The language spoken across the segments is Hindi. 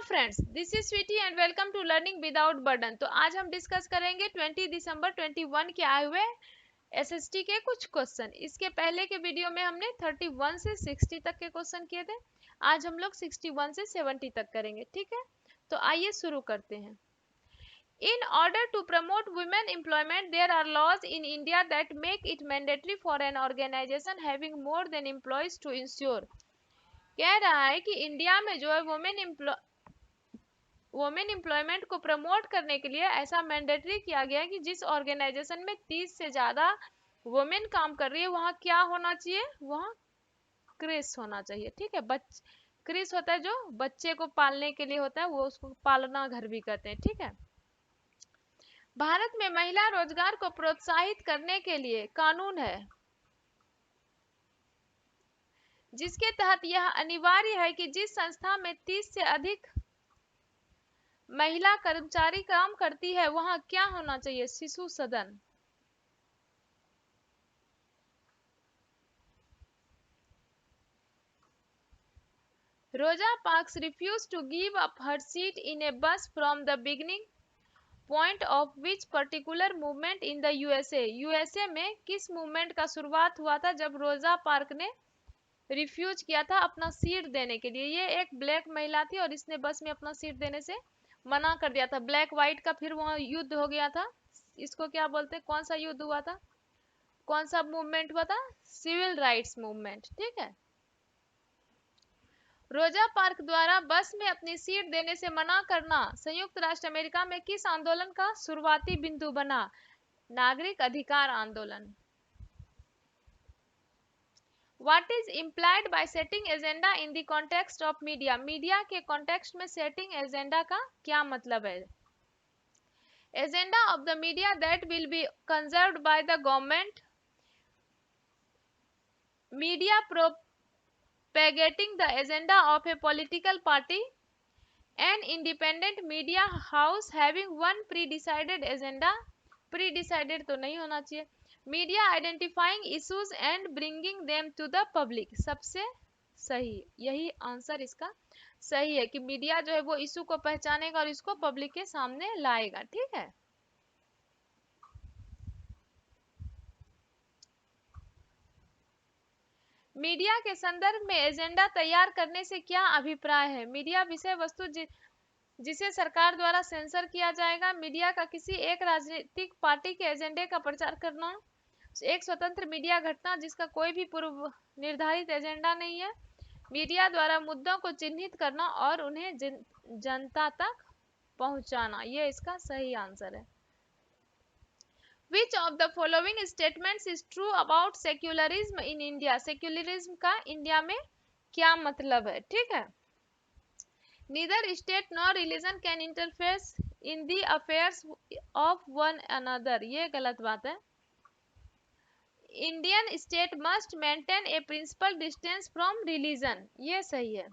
Friends, this is Sweetie and welcome to learning without burden. तो आज हम डिस्कस करेंगे 20 दिसंबर 21 के आए हुए एसएसटी के कुछ क्वेश्चन। इसके पहले के वीडियो में हमने 31 से 60 तक के क्वेश्चन किए थे। आज हम लोग 61 से 70 तक करेंगे, ठीक है। तो आइए शुरू करते हैं। In order to promote women employment, there are laws in India that make it mandatory for an organization having more than employees to ensure। कह रहा है कि इंडिया में जो है वुमेन एम्प्लॉयमेंट को प्रमोट करने के लिए ऐसा मैंडेटरी किया गया है कि जिस ऑर्गेनाइजेशन में 30 से ज्यादा वुमेन काम कर रही है वहाँ क्या होना चाहिए, वहाँ क्रिस होना चाहिए, ठीक है। क्रिस होता है जो बच्चे को पालने के लिए होता है, वो उसको पालना घर भी कहते हैं, ठीक है। भारत में महिला रोजगार को प्रोत्साहित करने के लिए कानून है जिसके तहत यह अनिवार्य है कि जिस संस्था में 30 से अधिक महिला कर्मचारी काम करती है वहां क्या होना चाहिए, शिशु सदन। Rosa Parks refuse to give up her seat in a bus from the beginning point of which particular movement in the USA. USA में किस मूवमेंट का शुरुआत हुआ था जब रोजा पार्क ने रिफ्यूज किया था अपना सीट देने के लिए। ये एक ब्लैक महिला थी और इसने बस में अपना सीट देने से मना कर दिया था। ब्लैक व्हाइट का फिर वहां युद्ध हो गया था। इसको क्या बोलते हैं, कौन सा युद्ध हुआ था, कौन सा मूवमेंट हुआ था, सिविल राइट्स मूवमेंट, ठीक है। रोजा पार्क द्वारा बस में अपनी सीट देने से मना करना संयुक्त राष्ट्र अमेरिका में किस आंदोलन का शुरुआती बिंदु बना, नागरिक अधिकार आंदोलन। What is implied by setting agenda in the context of media? Media के कॉन्टेक्स्ट में सेटिंग एजेंडा का क्या मतलब है। Agenda of the media that will be conserved by the government, media propagating the agenda of a political party, an independent media house having one pre-decided agenda, pre-decided तो नहीं होना चाहिए, media identifying issues and bringing them to the public. सबसे सही यही आंसर इसका सही है कि मीडिया जो है वो इशू को पहचानेगा और इसको पब्लिक के सामने लाएगा, ठीक है। मीडिया के संदर्भ में एजेंडा तैयार करने से क्या अभिप्राय है। मीडिया विषय वस्तु जिसे सरकार द्वारा सेंसर किया जाएगा। मीडिया का किसी एक राजनीतिक पार्टी के एजेंडे का प्रचार करना। एक स्वतंत्र मीडिया घटना जिसका कोई भी पूर्व निर्धारित एजेंडा नहीं है। मीडिया द्वारा मुद्दों को चिन्हित करना और उन्हें जनता तक पहुंचाना। ये इसका सही आंसर है। Which of the following statements is true about secularism in India? Secularism का इंडिया में क्या मतलब है, ठीक है। Neither state nor religion can interfere in the affairs of one another। ये गलत बात है। Indian state must maintain a principal distance from religion। ये सही है।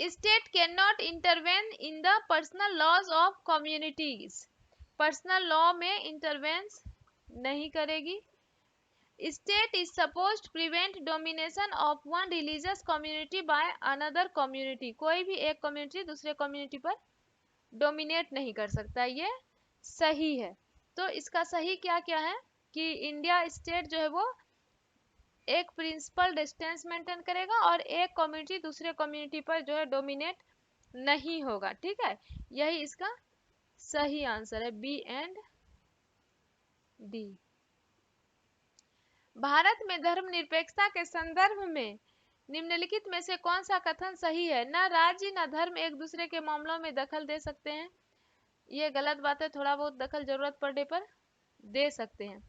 State cannot intervene in the personal laws of communities। Personal law में इंटरवेंस नहीं करेगी। State is supposed to prevent domination of one religious community by another community. कोई भी एक कम्युनिटी दूसरे कम्युनिटी पर डोमिनेट नहीं कर सकता। ये सही है। तो इसका सही क्या क्या है कि इंडिया स्टेट जो है वो एक प्रिंसिपल डिस्टेंस मेंटेन करेगा और एक कम्युनिटी दूसरे कम्युनिटी पर जो है डोमिनेट नहीं होगा, ठीक है। यही इसका सही आंसर है, बी एंड डी। भारत में धर्मनिरपेक्षता के संदर्भ में निम्नलिखित में से कौन सा कथन सही है। न राज्य न धर्म एक दूसरे के मामलों में दखल दे सकते हैं। ये गलत बात है, थोड़ा बहुत दखल जरूरत पड़ने पर दे सकते हैं।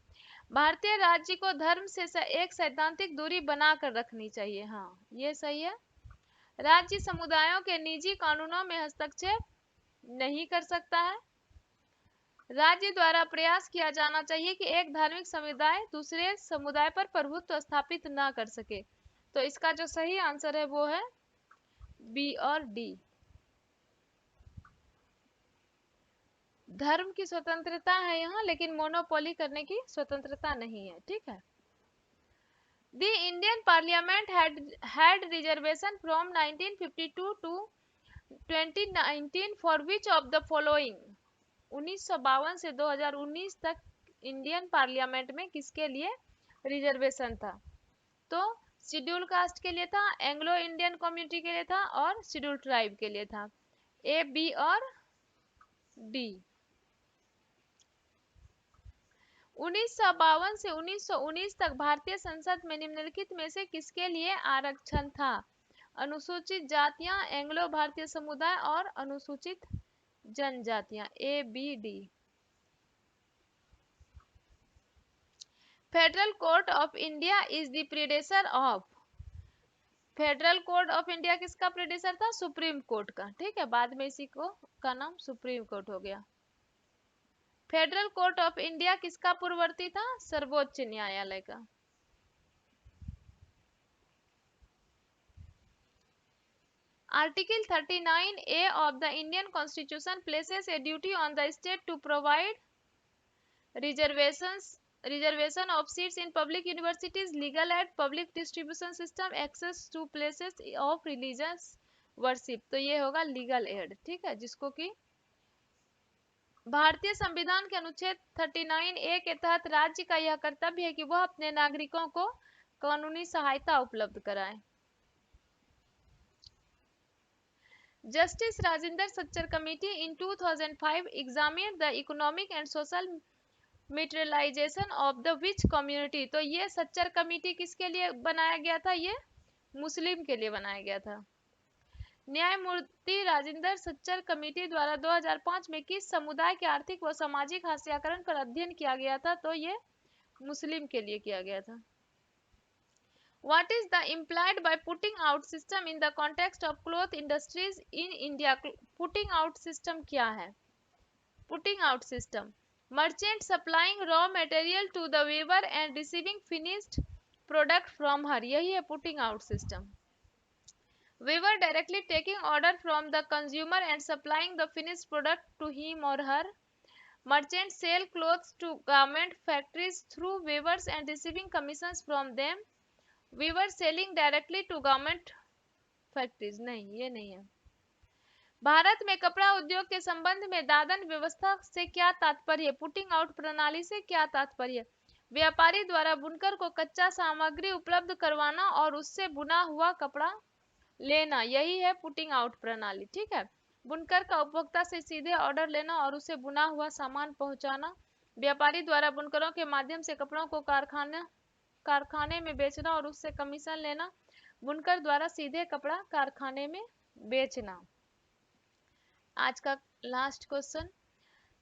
भारतीय राज्य को धर्म से एक सैद्धांतिक दूरी बनाकर रखनी चाहिए। हाँ, ये सही है। राज्य समुदायों के निजी कानूनों में हस्तक्षेप नहीं कर सकता है। राज्य द्वारा प्रयास किया जाना चाहिए कि एक धार्मिक समुदाय दूसरे समुदाय पर प्रभुत्व स्थापित ना कर सके। तो इसका जो सही आंसर है वो है बी और डी। धर्म की स्वतंत्रता है यहाँ, लेकिन मोनोपोली करने की स्वतंत्रता नहीं है, ठीक है। The Indian Parliament had reservation from 1952 to 2019 for which of the following? 1952 से 2019 तक इंडियन पार्लियामेंट में किसके लिए रिजर्वेशन था? तो शेड्यूल कास्ट के लिए था, एंग्लो इंडियन कम्युनिटी के लिए था और शेड्यूल ट्राइब के लिए था। ए, बी और डी। 1952 से 1919 तक भारतीय संसद में निम्नलिखित में से किसके लिए आरक्षण था? अनुसूचित जातियां, एंग्लो भारतीय समुदाय और अनुसूचित जनजातियां। A, B, D. Federal court of India is the predecessor of. Federal court of India किसका प्रीडेसर था? सुप्रीम कोर्ट का, ठीक है। बाद में इसी को का नाम सुप्रीम कोर्ट हो गया। फेडरल कोर्ट ऑफ इंडिया किसका पूर्ववर्ती था? सर्वोच्च न्यायालय का। Article 39A of the Indian Constitution places a duty on the state to provide reservation of seats in public universities, legal aid, public distribution system, access to places of religious worship। तो ये होगा लीगल एड, ठीक है, जिसको कि भारतीय संविधान के अनुच्छेद 39A के तहत राज्य का यह कर्तव्य है कि वह अपने नागरिकों को कानूनी सहायता उपलब्ध कराए। Justice Rajinder Sachar Committee in 2005 examined the economic and social materialization of the which community। तो ये सच्चर कमेटी किसके लिए बनाया गया था? ये मुस्लिम के लिए बनाया गया था। न्यायमूर्ति राजेंद्र सच्चर कमेटी द्वारा 2005 में किस समुदाय के आर्थिक व सामाजिक हाशियाकरण पर अध्ययन किया गया था? तो ये मुस्लिम के लिए किया गया था। What is the implied by putting out system in the context of cloth industries in India? Putting out system क्या है? Putting out system, merchant supplying raw material to the weaver and receiving finished product from her, यही है putting out system। Weaver directly taking order from the consumer and supplying the finished product to him or her। Merchants sell clothes to garment factories through weavers and receiving commissions from them। Weaver selling directly to garment factories, नहीं ये नहीं है। भारत में कपड़ा उद्योग के संबंध में दादन व्यवस्था से क्या तात्पर्य? पुटिंग आउट प्रणाली से क्या तात्पर्य? व्यापारी द्वारा बुनकर को कच्चा सामग्री उपलब्ध करवाना और उससे बुना हुआ कपड़ा लेना, यही है पुटिंग आउट प्रणाली, ठीक है। बुनकर का उपभोक्ता से सीधे ऑर्डर लेना और उसे बुना हुआ सामान पहुंचाना। व्यापारी द्वारा बुनकरों के माध्यम से कपड़ों को कारखाने में बेचना और उससे कमीशन लेना। बुनकर द्वारा सीधे कपड़ा कारखाने में बेचना। आज का last question,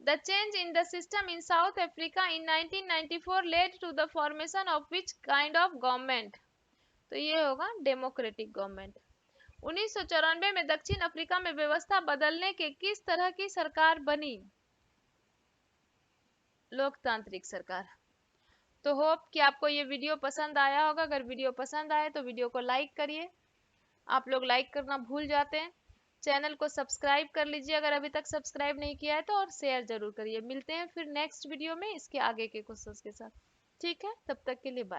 the change in the system in South Africa in 1994 led to the formation of which kind of government? तो ये होगा डेमोक्रेटिक गवर्नमेंट। 1994 में दक्षिण अफ्रीका में व्यवस्था बदलने के किस तरह की सरकार बनी? लोकतांत्रिक सरकार। तो होप कि आपको ये वीडियो पसंद आया होगा। अगर वीडियो पसंद आए तो वीडियो को लाइक करिए, आप लोग लाइक करना भूल जाते हैं। चैनल को सब्सक्राइब कर लीजिए अगर अभी तक सब्सक्राइब नहीं किया है तो, और शेयर जरूर करिए। मिलते हैं फिर नेक्स्ट वीडियो में इसके आगे के क्वेश्चंस के साथ, ठीक है, तब तक के लिए बाय।